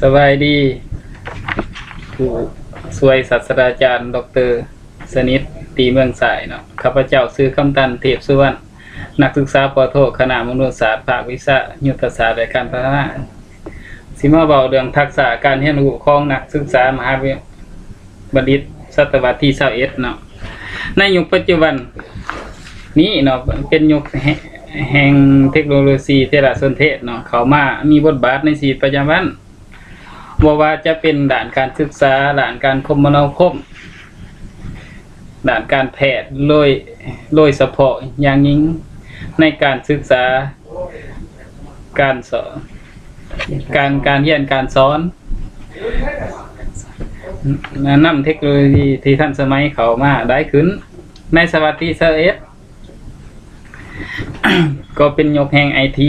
สบายดีผู้สวยศาสตราจารย์ดร.สนิทตีเมืองสายเนาะข้าพเจ้าซื้อคำตันเทพสุวรรณนักศึกษาป.โทคณะมนุษยศาสตร์ภาควิชายุทธศาสตร์และการพัฒนาสิมาเบาเรื่องทักษะการเรียนรู้ของนักศึกษามหาวิทยาลัยบัณฑิตศตวรรษที่21เนาะในยุคปัจจุบันนี้เนาะเป็นยุคแห่งเทคโนโลยีเทเลสนเทศเนาะเข้ามามีบทบาทในชีวิตประจำวันว่าจะเป็นด้านการศึกษาด้านการคมนาคมด้านการแพทย์โดยเฉพาะอย่างยิ่งในการศึกษาการสอนการเรียนการสอนนำเทคโนโลยีที่ทันสมัยเข้ามาได้ขึ้นในศตวรรษที่21ก็เป็นยกแห่ง IT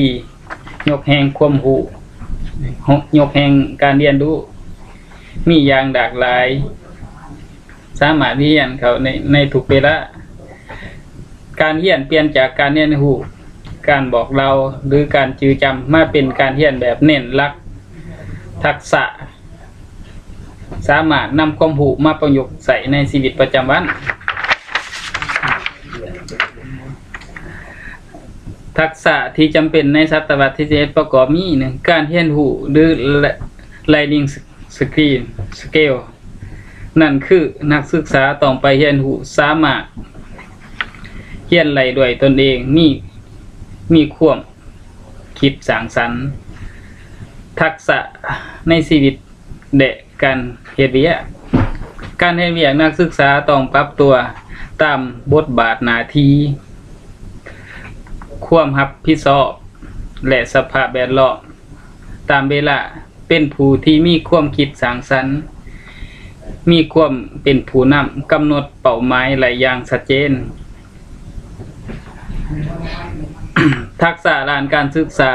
ยกแห่งความรู้ยกแห่งการเรียนรู้มีอย่างหลากหลายสามารถเรียนเขาในทุกเวลาการเรียนเปลี่ยนจากการเรียนรู้การบอกเราหรือการจื้อจำมาเป็นการเรียนแบบเน้นหลักทักษะสามารถนำความรู้มาประยุกต์ใส่ในชีวิตประจำวันทักษะที่จำเป็นในศตวรรษที่21ประกอบมี1การเรียนรู้หรือ Learning Skill นั่นคือนักศึกษาต้องไปเรียนรู้สามารถเรียนรู้ด้วยตนเองมีความคิดสร้างสรรค์ทักษะในชีวิตและการเฮ็ดเวียกการเฮ็ดเวียกนักศึกษาต้องปรับตัวตามบทบาทหน้าที่ความรับผิดชอบและสภาพแวดล้อมตามเวลาเป็นผู้ที่มีความคิดสร้างสรรค์มีความเป็นผู้นำกำหนดเป้าหมายหลายอย่างชัดเจน ทักษะด้านการศึกษา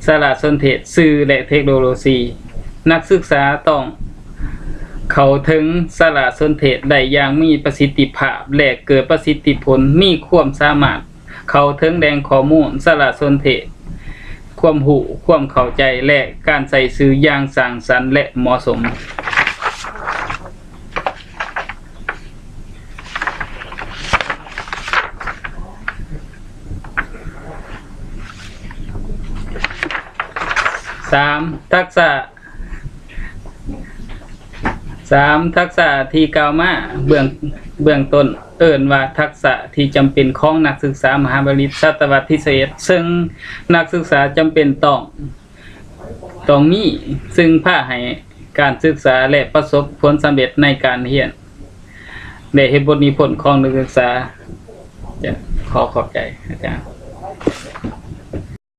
สารสนเทศสื่อและเทคโนโลยีนักศึกษาต้องเข้าถึงสารสนเทศได้อย่างมีประสิทธิภาพและเกิดประสิทธิผลมีความสามารถเข้าถึงแหล่งข้อมูลสารสนเทศความรู้ความเข้าใจและการใส่สื่ออย่างสร้างสรรค์และเหมาะสมทักษะที่กล่าวมาเบื้องต้นเอิ้นว่าทักษะที่จำเป็นของนักศึกษามหาวิทยาลัยศตวรรษที่21ซึ่งนักศึกษาจำเป็นต้องมีซึ่งพาให้การศึกษาและประสบผลสำเร็จในการเรียนและเฮ็ดบทนิพนธ์ของนักศึกษาจะขอบใจอาจารย์